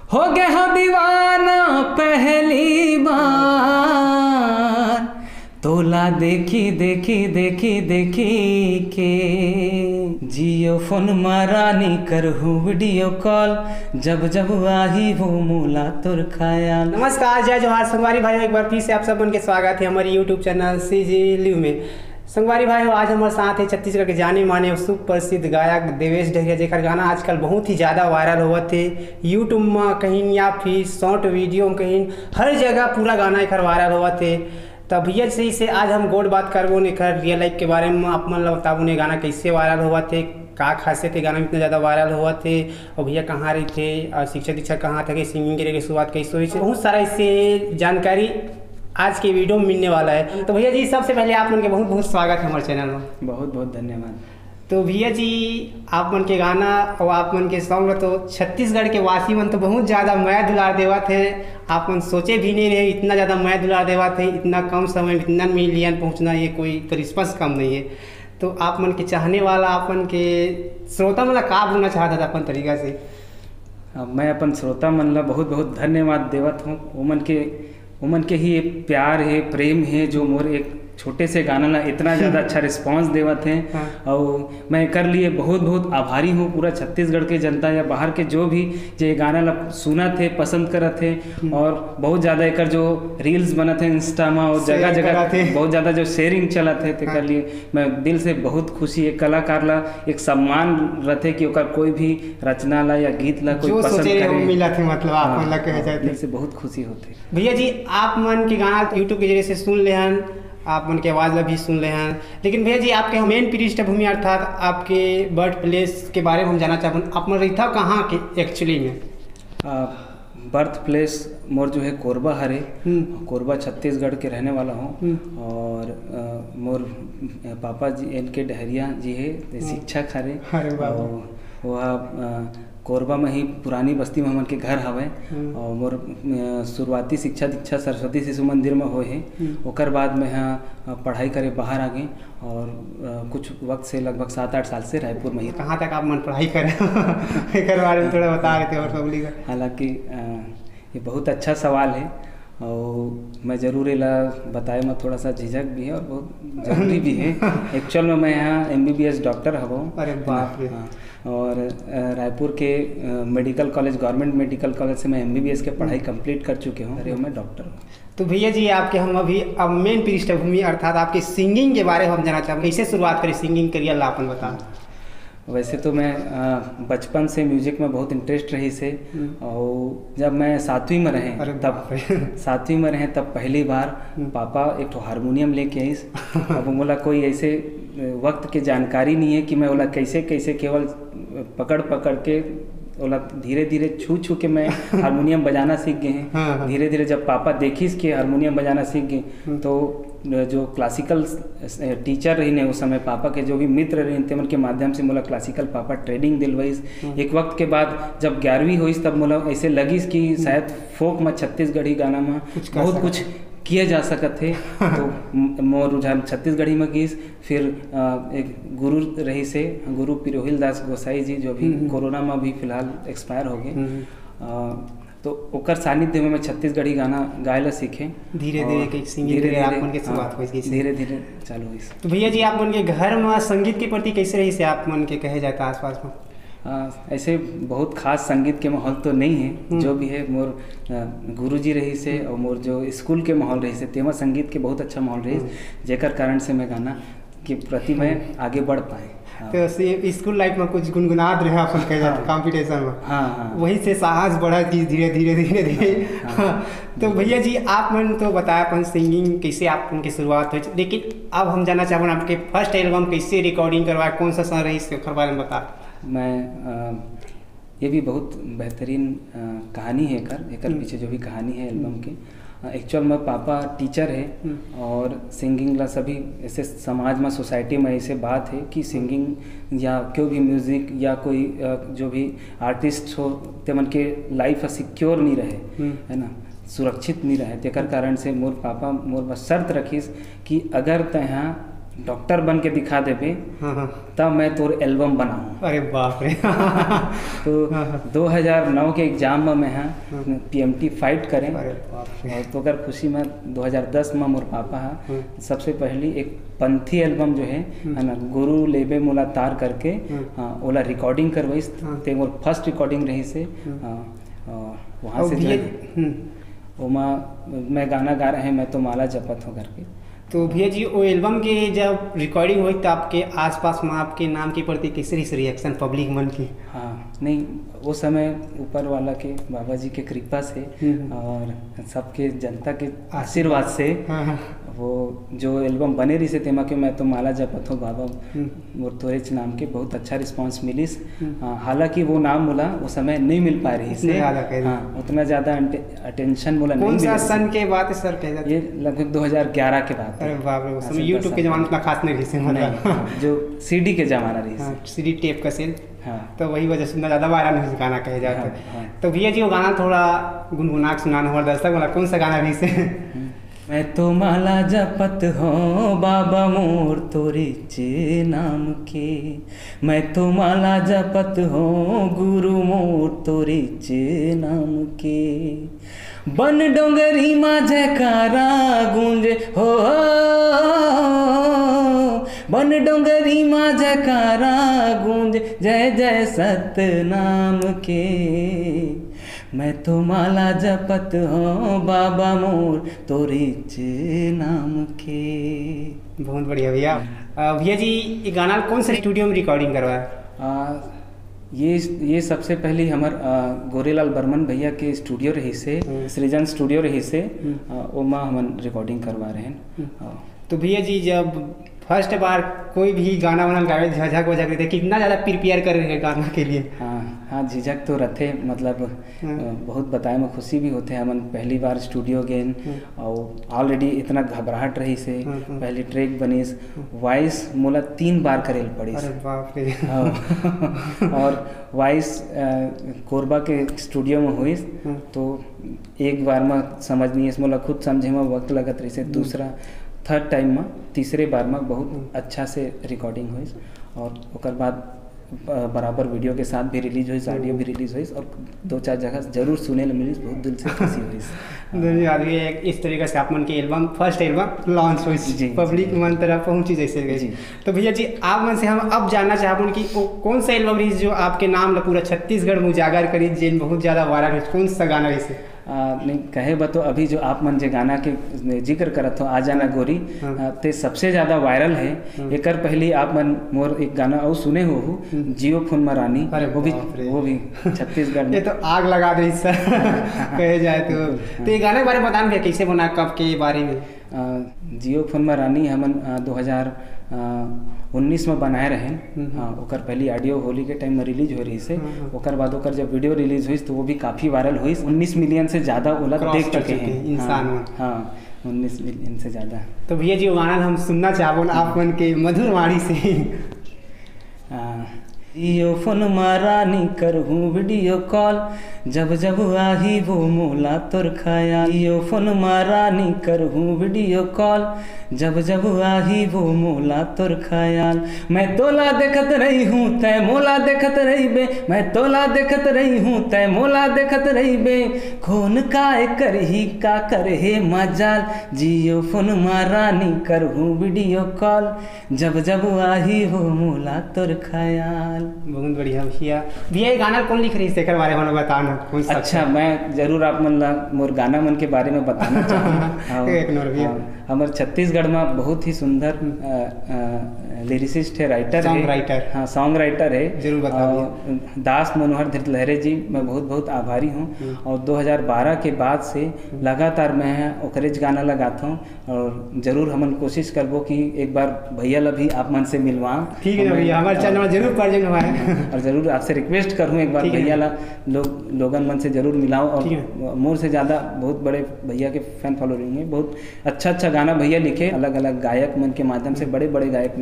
हो गए हो दीवाना पहली बार, तोला देखी देखी देखी देखी के। जियो फोन मारानी करहूँ वीडियो कॉल, जब जब आही हो मोला तोर खाया। नमस्कार, जय जोहार संगवारी भाई, एक बार फिर से आप सबन के स्वागत है हमारे यूट्यूब चैनल सीजी लिव में। संगवारी भाई हो, आज हमारे साथ है छत्तीसगढ़ के जाने माने सुप्रसिद्ध गायक देवेश डहरिया, जेकर गाना आजकल बहुत ही ज़्यादा वायरल हुआ थे यूट्यूब में कहीं या फिर शॉर्ट वीडियो में, कहीं हर जगह पूरा गाना एक वायरल हुआ थे। तब भैया सही से आज हम गोड बात करबो ने कर रियल लाइफ के बारे में, आप मन बताबो ने गाना कैसे वायरल हुआ थे, का खासियत थे गाना में इतना ज़्यादा वायरल हुआ थे, और भैया कहाँ रहे थे और शिक्षा दीक्षा कहाँ था, सिंगिंग के शुरुआत कैसे हुई थी, बहुत सारा इससे जानकारी आज के वीडियो में मिलने वाला है। तो भैया जी सबसे पहले आप मन के बहुत बहुत स्वागत है हमारे चैनल में। बहुत बहुत धन्यवाद। तो भैया जी आप मन के गाना और आप मन के सॉन्ग तो छत्तीसगढ़ के वासी मन तो बहुत ज़्यादा मैं दुलार देवा थे, आप मन सोचे भी नहीं रहे इतना ज़्यादा मैं दुलार देवा थे, इतना कम समय में इतना मिलियन पहुँचना ये कोई तो रिस्पॉन्स कम नहीं है। तो आप मन के चाहने वाला आप मन के श्रोता मन का बोलना चाहता था अपन तरीका से? मैं अपन श्रोता मन ला बहुत बहुत धन्यवाद देवत हूँ। उमन के ही प्यार है, प्रेम है, जो मोर एक छोटे से गाना ला इतना ज़्यादा अच्छा रिस्पांस देवत हैं। हाँ। और मैं कर लिए बहुत बहुत आभारी हूँ पूरा छत्तीसगढ़ के जनता या बाहर के जो भी ये गाना ला सुना थे, पसंद करत थे, और बहुत ज़्यादा एक जो रील्स बना थे इंस्टा में और जगह जगह बहुत ज़्यादा जो शेयरिंग चला थे। हाँ। कर लिए मैं दिल से बहुत खुशी, एक कलाकार ला एक सम्मान रहते कि ओकर कोई भी रचना ला या गीत ला कोई पसंद करे, मिला थे मतलब आप मन ला कहे जाए दिल से बहुत खुशी होती। भैया जी आप मन के गाना यूट्यूब के जरिए से सुन ले हैं, आप मन के आवाज़ भी सुन रहे हैं, लेकिन भैया जी आपके मेन पृष्ठभूमि अर्थात आपके बर्थ प्लेस के बारे में हम जानना चाहते हैं। आप मन रही था कहाँ के एक्चुअली में? बर्थ प्लेस मोर जो है कोरबा हरे, कोरबा छत्तीसगढ़ के रहने वाला हूँ। और मोर पापा जी इनके डहरिया जी है शिक्षक हरे, वह कोरबा में ही पुरानी बस्ती में हमन के घर हवे। और मोर शुरुआती शिक्षा दीक्षा सरस्वती शिशु मंदिर में होए है। ओकर बाद में यहाँ पढ़ाई करे बाहर आ गए, और कुछ वक्त से लगभग 7-8 साल से रायपुर में ही। कहाँ तक आप मन पढ़ाई करें एक बारे में थोड़ा बता रहे थे और पब्लिक? हालांकि ये बहुत अच्छा सवाल है और मैं ज़रूर इला बताए में थोड़ा सा झिझक भी है और बहुत ज़रूरी भी है। एक्चुअल में मैं यहाँ MBBS डॉक्टर हूँ। अरे बाप रे! और रायपुर के medical college, government medical college से मैं MBBS के पढ़ाई कंप्लीट कर चुके हूँ। अरे मैं डॉक्टर हूँ। तो भैया जी आपके हम अभी अब मेन पृष्ठभूमि अर्थात आपकी सिंगिंग के बारे में हम जानना चाहते हैं, कैसे शुरुआत करें सिंगिंग करियर ला अपन बता। वैसे तो मैं बचपन से म्यूजिक में बहुत इंटरेस्ट रही से, और जब मैं 7वीं में रहे तब पहली बार पापा एक तो हारमोनियम लेके आई। अब मोला कोई ऐसे वक्त के जानकारी नहीं है कि मैं ओला कैसे कैसे केवल पकड़ के ओला धीरे धीरे छू के मैं हारमोनियम बजाना सीख गए हैं। धीरे धीरे जब पापा देखिस कि हारमोनियम बजाना सीख गए, तो जो क्लासिकल टीचर रही ने उस समय पापा के जो भी मित्र रहे थे उनके माध्यम से मोला क्लासिकल पापा ट्रेनिंग दिलवाइस। एक वक्त के बाद जब 11वीं हुई तब मोला ऐसे लगिस कि शायद फोक में छत्तीसगढ़ी गाना में बहुत कुछ किया जा सकत थे। तो मोर रुझान छत्तीसगढ़ी में गीस। फिर एक गुरु रही से गुरु पिरोहिल दास गोसाई जी, जो भी कोरोना में भी फिलहाल एक्सपायर हो गए, तो ओकर सानिध्य में मैं छत्तीसगढ़ी गाना गाए ला सीखे। धीरे धीरे चालू हुई। तो भैया जी आप मन के घर में संगीत के प्रति कैसे रही से आप मन के कहे जाता आसपास में? ऐसे बहुत खास संगीत के माहौल तो नहीं है, जो भी है मोर गुरुजी रही से और मोर जो स्कूल के माहौल रही से तेमा संगीत के बहुत अच्छा माहौल रही, जेकर कारण से मैं गाना के प्रति मैं आगे बढ़ पाए। तो स्कूल लाइफ में कुछ गुनगुनात रहे अपन कह जाते कंपटीशन में? हाँ। वही से साहस बढ़ा कि धीरे धीरे। तो भैया जी आप मन तो बताया अपन सिंगिंग कैसे आप उनकी शुरुआत हुई, लेकिन अब हम जानना चाहूँ आपके फर्स्ट एल्बम कैसे रिकॉर्डिंग करवाया, कौन सा सन रही इसके बारे में बता। मैं ये भी बहुत बेहतरीन कहानी है एकर पीछे जो भी कहानी है एल्बम की। एक्चुअल में पापा टीचर है और सिंगिंग ला सभी ऐसे समाज में सोसाइटी में ऐसे बात है कि सिंगिंग या कोई भी म्यूज़िक या कोई जो भी आर्टिस्ट हो ते मन के लाइफ सिक्योर नहीं रहे, है ना, सुरक्षित नहीं रहे। तेकर कारण से मोर पापा मोर बस शर्त रखीस कि अगर तहाँ डॉक्टर बन के दिखा देबे तब मैं तोर एल्बम बनाऊँ। अरे बाप रे। तो 2009 के एग्जाम में मैं PMT फाइट करें अरे बाप रे। और तो अगर खुशी में 2010 में मोर पापा है सबसे पहली एक पंथी एल्बम जो है ना गुरु लेबे मोला तार करके ओला रिकॉर्डिंग करवाई ते मोर फर्स्ट रिकॉर्डिंग रही से वहाँ से जो ओमा मैं गाना गा रहे हैं मैं तो माला जपत हूँ करके। तो भैया जी वो एल्बम के जब रिकॉर्डिंग हुई तो आपके आसपास में आपके नाम के प्रति किस रिएक्शन पब्लिक मन की? हाँ नहीं वो समय ऊपर वाला के बाबा जी के कृपा से और सबके जनता के आशीर्वाद से वो जो एल्बम बने रही से तेमा के मैं तो माला जपत हूँ बाबा मोर तोरेच नाम के बहुत अच्छा रिस्पांस मिलिस। हालांकि वो नाम बोला वो समय नहीं मिल पा रही से उतना ज़्यादा अटेंशन बोला नहीं। कौन सा सन के बाद है सर? ये लगभग 2011 के बाद। अरे बाप रे, उस समय यूट्यूब के जमाना इतना खास नहीं रही जो CD के जमाना रही CD टेप का सेल। हाँ तो वही वजह से ज़्यादा वायरल नहीं गाना कहे जाता है। तो भैया जी वो गाना थोड़ा गुनगुना के सुनाना हमारे दर्शक वाला कौन सा गाना भी से? मैं तो माला जपत हूँ बाबा मोर तोरे चे नाम के, मैं तो माला जपत हूँ गुरु मोर तोरे चे नाम के, बन डोंगरी माँ जयकारा गूंजे हो, बन डोंगरी माँ जयकारा गूंजे जय जय सतनाम के, मैं तो माला जपत हूँ बाबा मोर तोरे चे नाम के। बहुत बढ़िया भैया। भैया जी ये गाना कौन से स्टूडियो में रिकॉर्डिंग करवाया? ये सबसे पहले हमार गोरेलाल बर्मन भैया के स्टूडियो रही से सृजन स्टूडियो रही से ओमा हम रिकॉर्डिंग करवा रहे हैं। तो भैया जी जब फर्स्ट बार कोई भी गाना वाना गावे झझक वझक रहते कितना ज़्यादा प्रिपेयर कर रहे हैं गाना के लिए? हाँ झिझक तो रहते मतलब बहुत बताए में खुशी भी होते हैं। हम पहली बार स्टूडियो गेन और ऑलरेडी इतना घबराहट रही से पहली ट्रैक बनीस वॉइस मोला 3 बार करेल पड़ी। अरे बाप रे। और वॉइस कोरबा के स्टूडियो में हुई तो एक बार में समझ नहीं मोला खुद समझे में वक्त लगत रही से, दूसरा थर्ड टाइम में तीसरे बार में बहुत अच्छा से रिकॉर्डिंग हुई और उसके बाद बराबर वीडियो के साथ भी रिलीज हुई, ऑडियो भी रिलीज हुई और 2-4 जगह जरूर सुने मिली, बहुत दिल से खुशी हुई। धन्यवाद। इस तरीके से आप मन की एल्बम फर्स्ट एल्बम लॉन्च हुई पब्लिक मन तरफ पहुंची जैसे गई। तो भैया जी आप मन से हम अब जानना चाहूँ कि वो कौन सा एल्बम रही जो आपके नाम पूरा छत्तीसगढ़ में उजागर करी जिन बहुत ज़्यादा वायरल है, कौन सा गाना रही से? नहीं कहे बतो अभी जो आप मन जे गाना के जिक्र करत हो आ जाना गोरी ते सबसे ज़्यादा वायरल है। एक पहले आप मन मोर एक गाना और सुने हो जियो फोन में रानी, वो भी छत्तीसगढ़ ये तो आग लगा दे सर कहे जाए तो ये गाने के बारे में बताना भैया कैसे बना कब के बारे में? जियो फोन में रानी हमन 2019 में बनाए रहे। हाँ ओकर पहली ऑडियो होली के टाइम में रिलीज हो रही से, ओकर बाद ओकर जब वीडियो रिलीज हुई तो वो भी काफ़ी वायरल हुई। 19 मिलियन से ज़्यादा ओला देख चुके हैं इंसान। हाँ 19 मिलियन से ज़्यादा। तो भैया जी वो गाना हम सुनना चाहो आप मन के मधुर वाणी से। जियो फोन मारानी करहूँ वीडियो कॉल, जब जब आही वो मोला तोर ख्याल, जियो फोन मारानी करहूँ वीडियो कॉल, जब जब आही वो मोला तोर ख्याल, मैं तोला देखत रही हूँ तय मोला देखत रही बे, मैं तोला देखत रही हूँ तय मोला देखत रही बे, खून काय करही का करहे मजाल, जियो फोन मारानी करहूँ वीडियो कॉल, जब जब आही वो मोला तोर ख्याल। बहुत बढ़िया भैया। भैया ये गाना कौन लिख रही है बारे में बताना कौन सा? अच्छा मैं जरूर आप मन मोर गाना मन के बारे में बताना चाहूँगा। हमारे छत्तीसगढ़ में बहुत ही सुंदर लिरिसिस्ट है, राइटर है, हाँ सॉन्ग राइटर है, जरूर बताइए। दास मनोहर धृतलहरे जी मैं बहुत बहुत आभारी हूँ। और 2012 के बाद से लगातार मैं ओकरेज गाना लगाता हूँ और जरूर हमन कोशिश करबो कि एक बार भैया ला भी आप मन से मिलवा। ठीक है भैया हमारे चैनल में जरूर प्रेजेंट हुआ है और जरूर आपसे रिक्वेस्ट करूँ एक बार भैया ला लोगन मन से जरूर मिलाओ। और मोर से ज़्यादा बहुत बड़े भैया के फैन फॉलोइंग है, बहुत अच्छा गाना भैया लिखे अलग अलग गायक मन के माध्यम से, बड़े बड़े गायक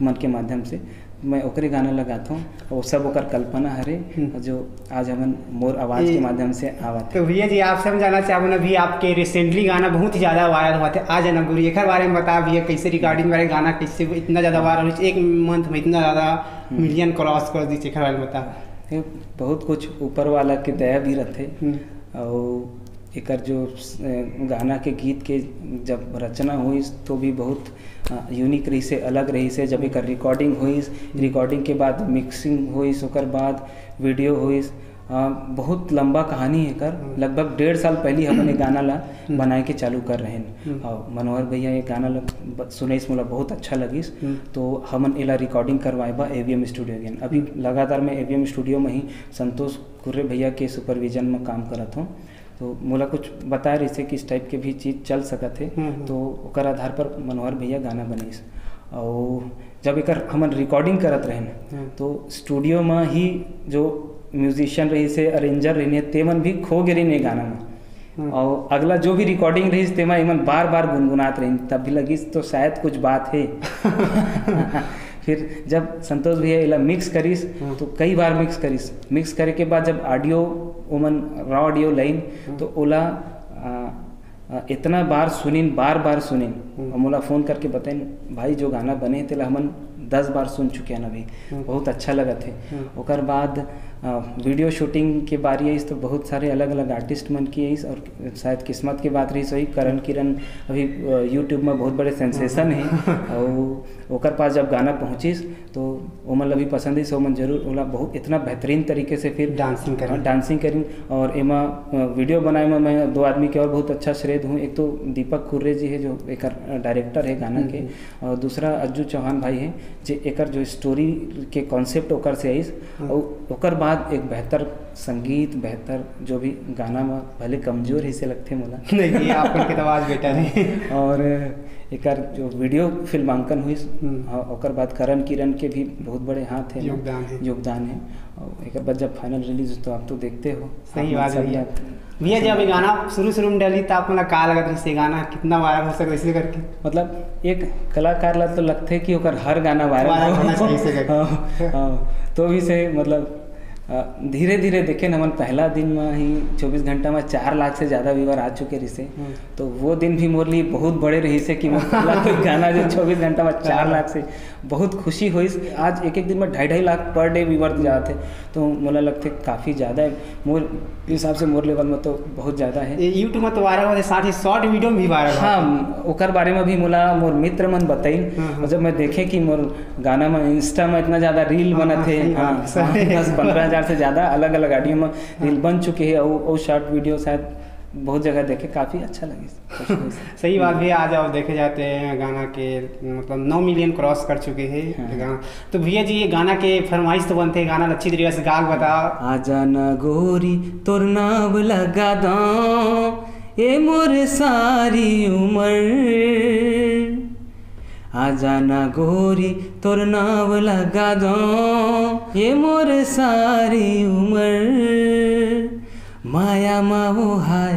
मन के माध्यम से। मैं ओकरे गाना लगाता हूँ, वो सब ओकर कल्पना हरे जो आज हमन मोर आवाज़ के माध्यम से आवत। तो भैया जी आपसे हम जानना चाहूँ अभी आपके रिसेंटली गाना बहुत ही ज़्यादा वायरल हुआ था आज ना गुरु, एक बारे में बता भैया कैसे रिकॉर्डिंग वाले गाना कैसे इतना ज़्यादा वायरल हो, एक मंथ में इतना ज़्यादा मिलियन क्रॉस कर दी, एक बारे में बता। बहुत कुछ ऊपर वाला के दया भी रहते और एक जो गाना के गीत के जब रचना हुई तो भी बहुत यूनिक रही से, अलग रही से। जब एक रिकॉर्डिंग हुई, रिकॉर्डिंग के बाद मिक्सिंग हुई, ओकर बाद वीडियो हुई, बहुत लंबा कहानी है कर। लगभग 1.5 साल पहले हमने गाना ला बनाए के चालू कर रहे हैं और मनोहर भैया ये गाना सुने मोला बहुत अच्छा लगिस, तो हमन एला रिकॉर्डिंग करवाए बा AVM स्टूडियो अगेन। अभी लगातार मैं AVM स्टूडियो में ही संतोष कुर्रे भैया के सुपरविजन में काम करत हूँ, तो मोला कुछ बताए रही से किस टाइप के भी चीज़ चल सकत है, तो ओकर आधार पर मनोहर भैया गाना बनीस। और जब एक हमन रिकॉर्डिंग करत रहें तो स्टूडियो में ही जो म्यूजिशियन रही से, अरेंजर रही ते मन भी खो गे रही गाना में, और अगला जो भी रिकॉर्डिंग रही ते मन बार बार गुनगुनात रही, तब भी लगिस तो शायद कुछ बात है। फिर जब संतोष भैया इला मिक्स करीस तो कई बार मिक्स करे के बाद जब ऑडियो ओमन रॉ ऑडियो लाइन तो ओला इतना बार सुनिन, बार सुनिन, और मोला फ़ोन करके बताइन भाई जो गाना बने तेला हमन 10 बार सुन चुके हैं अभी, बहुत अच्छा लगा थे। ओकर बाद वीडियो शूटिंग के बारी आई तो बहुत सारे अलग अलग आर्टिस्ट मन की आई, और शायद किस्मत की बात रही सही करण किरण अभी यूट्यूब में बहुत बड़े सेंसेशन है, और ओकर पास जब गाना पहुँचिस तो ओमन अभी पसंद है, ओमन जरूर ओला बहुत इतना बेहतरीन तरीके से फिर डांसिंग करें। और एमा वीडियो बनाए में मैं 2 आदमी के और बहुत अच्छा श्रेय दूँ, एक तो दीपक कुर्रे जी है जो एक डायरेक्टर है गाना के, और दूसरा अज्जू चौहान भाई है जो एक जो स्टोरी के कॉन्सेप्ट ओकर से आइस, और ओकर बाद एक बेहतर संगीत, बेहतर जो भी गाना में भले कमजोर ही से लगते मोला नहीं आपन के आवाज बेटर है। और एक जो वीडियो फिल्मांकन हुई ओकर बाद करण किरण के भी बहुत बड़े हाथ है, योगदान है। और एक बाद जब फाइनल रिलीज तो आप तो देखते हो। सही बात है भैया, जब ये गाना शुरू में डाली तो आप का लगा से गाना कितना वायरल हो सकता इसे करके, मतलब एक कलाकार ला तो लगते है कि ओकर हर गाना वायरल होना चाहिए तो भी से मतलब धीरे धीरे देखे न मन पहला दिन में ही 24 घंटा में 4 लाख से ज़्यादा व्यूअर आ चुके रही से, तो वो दिन भी मोर लिए बहुत बड़े रही से कि कोई गाना जो 24 घंटा में 4 लाख से बहुत खुशी हुई। आज एक दिन में 2.5 लाख पर डे व्यूअर जाते, तो मोला लगते काफ़ी ज़्यादा है, मोर हिसाब से मोर लेवल में तो बहुत ज़्यादा है। यूट्यूब में तो वायरल होते, साथ ही शॉर्ट वीडियो में भी वायरल। हाँ, ओकर बारे में भी मोला मोर मित्र मन बताइन, और जब मैं देखे कि मोर गाना में इंस्टा में इतना ज़्यादा रील बनत है, 10-15 हज़ार से ज़्यादा अलग अलग ऑडियो में रील बन चुके हैं, और शॉर्ट वीडियो शायद बहुत जगह देखे काफ़ी अच्छा लगे। सही बात भी, आज आप देखे जाते हैं गाना के मतलब 9 मिलियन क्रॉस कर चुके हैं गाना। तो भैया जी ये गाना के फरमाइश तो बनते हैं, गाना अच्छी तरीके से गा बता। आजा न गोरी तोर नाम लगा दो ये मोर सारी उम्र, आजा न गोरी तोर नाम लगा दो ये मोर सारी उम्र, माया माँ वो हाय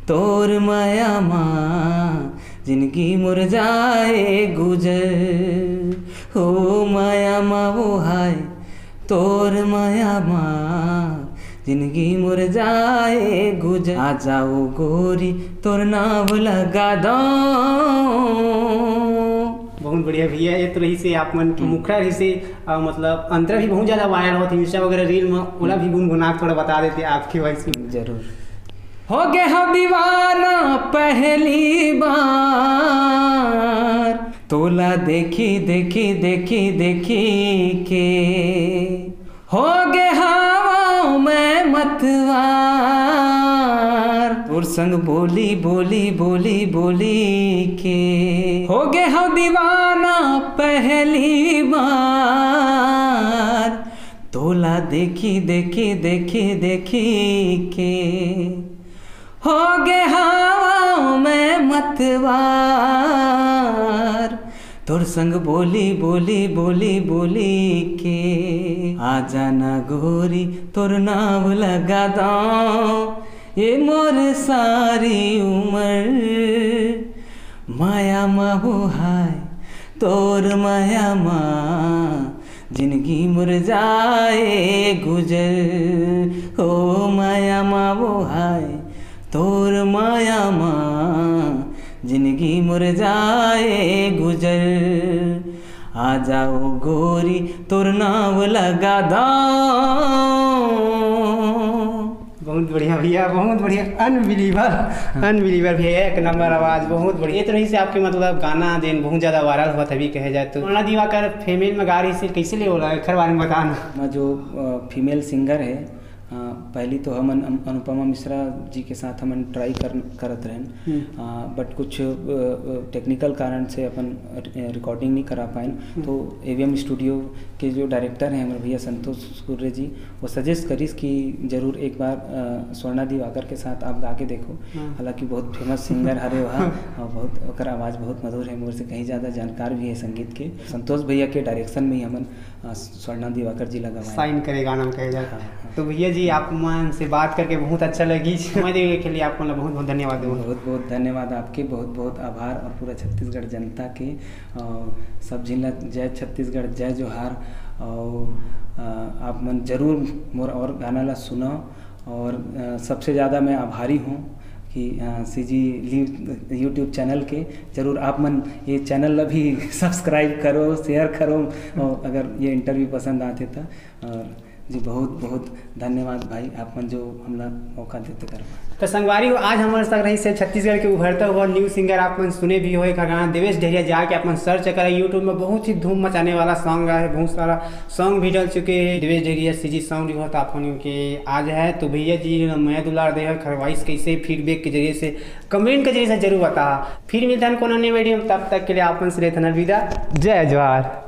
तोर माया माँ जिंदगी मुर जाए गुजर, हो माया माँ वो हाय तोर माया माँ जिंदगी मुर जाए गुजर, आ जाओ गोरी तोर नाम लगा दो। बहुत बढ़िया भैया, ये तो रही से आप मन की मुखरा रही से मतलब अंतर भी बहुत ज़्यादा वायरल होती है इंस्टा वगैरह रील में, ओला भी गुनगुना थोड़ा बता देते आपकी वॉइस में। जरूर। हो गए हो दीवाना पहली बार, तोला देखी देखी देखी देखी के, हो गए हवाओं में मतवार, और संग बोली बोली बोली बोली के, हो गए हो दीवाना पहली बार, तोला देखी देखी देखी देखी के, हो गए हवाओं में मतवार, तोर संग बोली बोली बोली बोली के, आ जाना गोरी तोर नाम लगा दो ये मोर सारी उम्र, माया माँ वो हाय तोर माया माँ जिंदगी मुरझाए गुजर हो माया माँ वो हाय तोर माया माँ जिंदगी मुरझाए गुजर आ जाओ गोरी तोर नाव लगा दाओ। बहुत बढ़िया भैया, बहुत बढ़िया, अनबिलीवर भैया, एक नंबर आवाज़, बहुत बढ़िया। इस तरह से आपके मतलब गाना देन बहुत ज़्यादा वायरल हुआ तभी कहे जाए तो। स्वर्णा दिवाकर फीमेल में गा रही से कैसे ले हो रहा है, खर बारे में बताना। जो फीमेल सिंगर है पहली तो हम अनुपमा मिश्रा जी के साथ हम ट्राई करत रहें, बट कुछ टेक्निकल कारण से अपन रिकॉर्डिंग नहीं करा पाए। तो एवीएम स्टूडियो के जो डायरेक्टर हैं हमारे भैया संतोष सूर्य जी, वो सजेस्ट करीस कि ज़रूर एक बार स्वर्णा दिवाकर के साथ आप गा के देखो। हालांकि बहुत फेमस सिंगर हरे वहाँ और बहुत ओकर आवाज़ बहुत मधुर है, मोर से कहीं ज़्यादा जानकार भी है संगीत के। संतोष भैया के डायरेक्शन में ही हम स्वर्णा दिवाकर जी लगा साइन करे गाना में कहे जाए। तो भैया जी आप मन से बात करके बहुत अच्छा लगी, समय देने के लिए आपको बहुत बहुत धन्यवाद। बहुत बहुत धन्यवाद आपके, बहुत बहुत आभार और पूरा छत्तीसगढ़ जनता के सब जिला जय छत्तीसगढ़ जय जोहार। और आप मन जरूर मोर और गाना ला सुनो। और सबसे ज़्यादा मैं आभारी हूँ कि सीजी यूट्यूब चैनल के जरूर आप मन ये चैनल ला भी सब्सक्राइब करो, शेयर करो और अगर ये इंटरव्यू पसंद आते तो जी बहुत बहुत धन्यवाद भाई, आप मन जो हमला मौका देते कर। तो संगवारी आज हमारे साथ रही से छत्तीसगढ़ के उभरता हुआ न्यू सिंगर आप मन सुने भी हो गाना देवेश ढेरिया, जाके आप मन सर्च करें यूट्यूब में, बहुत ही धूम मचाने वाला सॉन्ग है, बहुत सारा सॉन्ग भी डल चुके हैं। देवेश ढेरिया सीजी सॉन्ग जो होता आप के आज है। तो भैया जी मैं दुलार दे खरवाइश कैसे फीडबैक के जरिए से कमेंट के जरिए से जरूर बता। फिर मिलता है कोनो नए वीडियो में, तब तक के लिए आप मन से रहते अलविदा, जय जवाहर।